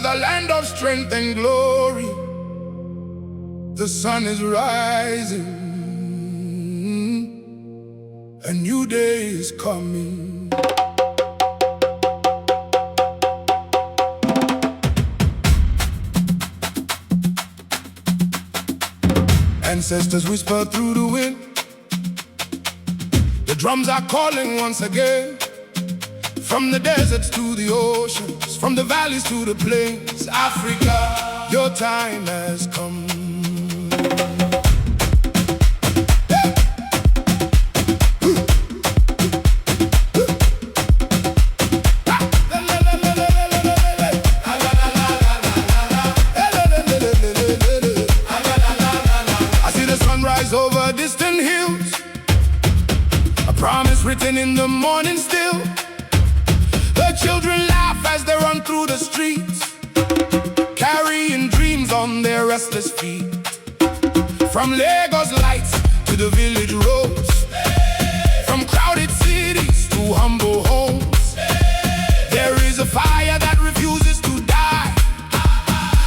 the land of strength and glory. The sun is rising, a new day is coming. Ancestors whisper through the wind. The drums are calling once again. From the deserts to the oceans, from the valleys to the plains, Africa, your time has come. I see the sunrise over distant hills, a promise written in the morning still. The children laugh as they run through the streets, carrying dreams on their restless feet. From Lagos lights to the village roads, from crowded cities to humble homes, there is a fire that refuses to die,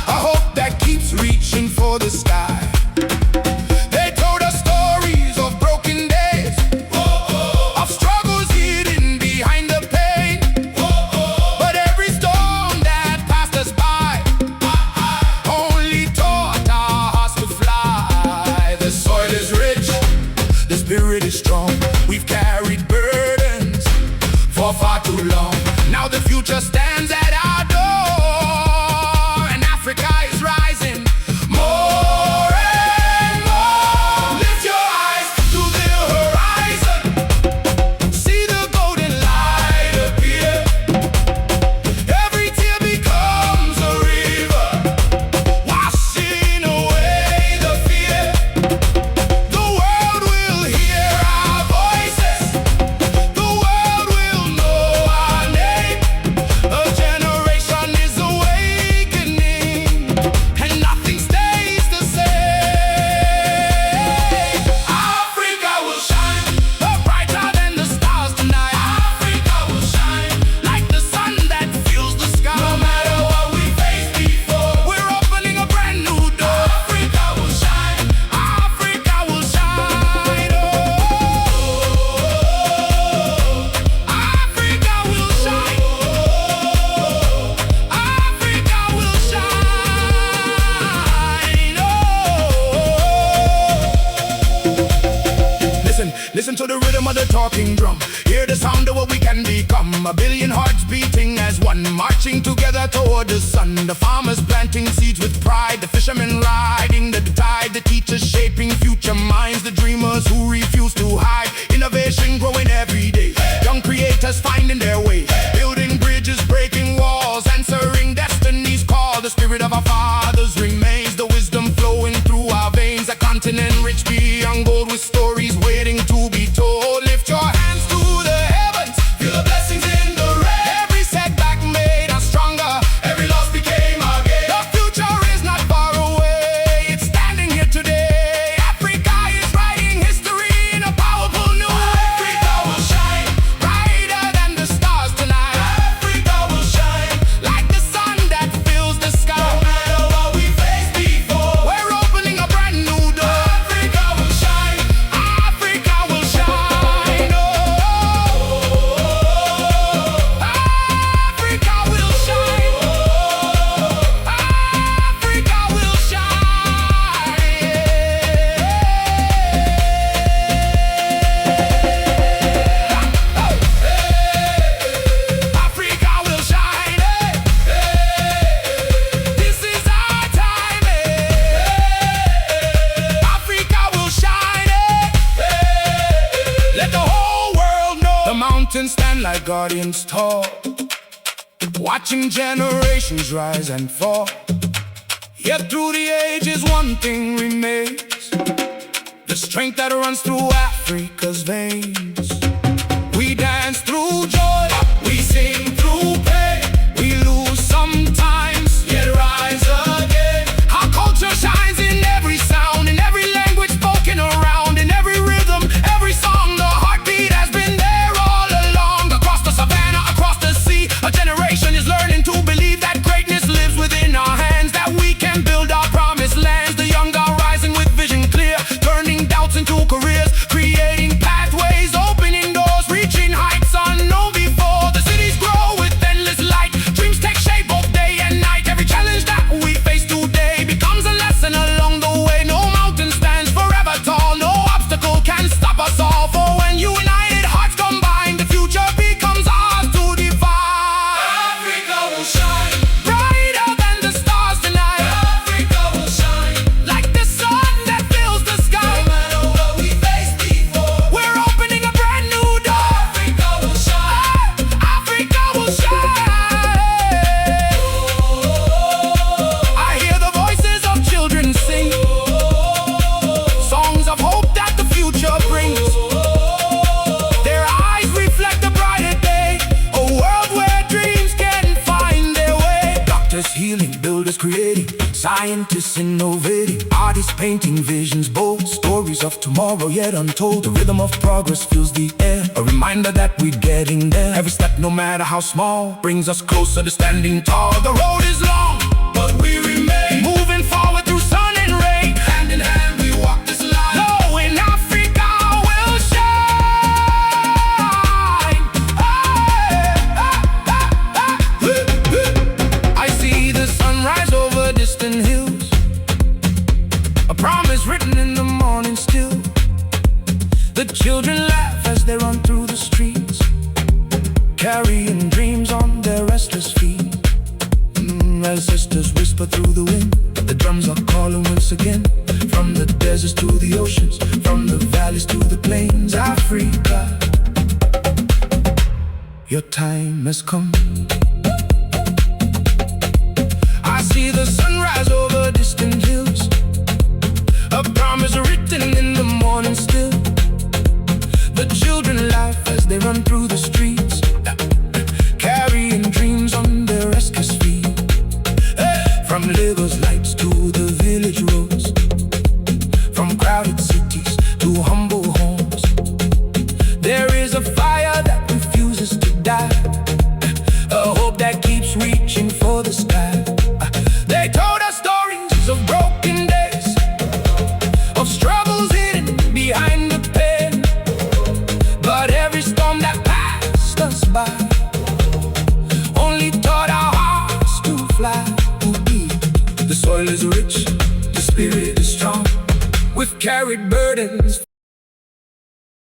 a hope that keeps reaching for the sky. They told us stories of broken days, of struggles hidden behind the pain. But every storm that passed us by only taught our hearts to fly. The soil is rich, the spirit is strong. We've carried burdens for far too long. Now the future stands at our door, and Africa is rising more and more. Lift your eyes to the horizon, see the golden light appear. Every tear becomes a river, washing away the fear. The world will hear our voices, the world will know our name. A generation is awakening, and nothing stays the same. Africa will shine, brighter than the stars tonight. Africa will shine, like the sun that fills the sky. No matter what we faced before, we're opening a brand new door. Africa will shine, Africa will shine. Oh, Africa will shine, Africa will shine. Oh, listen to the rhythm of the talking drum. Hear the sound of what we can become. A billion hearts beating as one, marching together toward the sun. The farmers planting seeds with pride, the fishermen riding the tide, the teachers shaping future minds, the dreamers who refuse to hide. Innovation growing every day, young creators finding their way, building bridges, breaking walls, answering destiny's call. The spirit of our fathers remains, the wisdom flowing through our veins. A continent rich beyond gold, with stories waiting to be told. Lift your hands to the heavens, feel the blessings in the rain. Every setback made us stronger, every loss became our gain. The future is not far away, it's standing here today. Africa is writing history in a powerful new way. Africa will shine, brighter than the stars tonight. Africa will shine, like the sun that fills the sky. No matter what we faced before, we're opening a brand new door. Africa will shine, Africa will shine. Oh, Africa will shine, Africa will shine. Africa will shine. This is our time. Africa will shine. Let the whole world know. The mountains stand like guardians tall, watching generations rise and fall. Yet through the ages one thing remains, the strength that runs through Africa's veins. We dance through joy, we sing through pain, we lose sometimes, yet rise again. Our culture shines in every sound, in every language spoken around, in every rhythm, every song. The heartbeat has been there all along. Across the savannah, across the sea, a generation is learning to believe that greatness lives within. Scientists innovating, artists painting visions bold, stories of tomorrow yet untold. The rhythm of progress fills the air, a reminder that we're getting there. Every step, no matter how small, brings us closer to standing tall. The road is long, but we remain moving forward through sun and rain. Hand in hand we walk this line, knowing Africa will shine. I see the sunrise over distant hills, a promise written in the morning still. The children laugh as they run through the streets, carrying dreams on their restless feet. As sisters whisper through the wind, the drums are calling once again. From the deserts to the oceans, from the valleys to the plains. Africa, your time has come. I see the sunrise over distant hills, a promise written in the morning still. The children laugh as they run through the streets, carrying dreams on their restless feet. From Lagos lights to the village roads, from crowded cities to humble homes, there is a fire that refuses to die, a hope that keeps reaching for the sky. They told us stories of broken days, of struggles hidden behind the pain, but every storm that passed us by only taught our hearts to fly. The soil is rich, the spirit is strong. We've carried burdens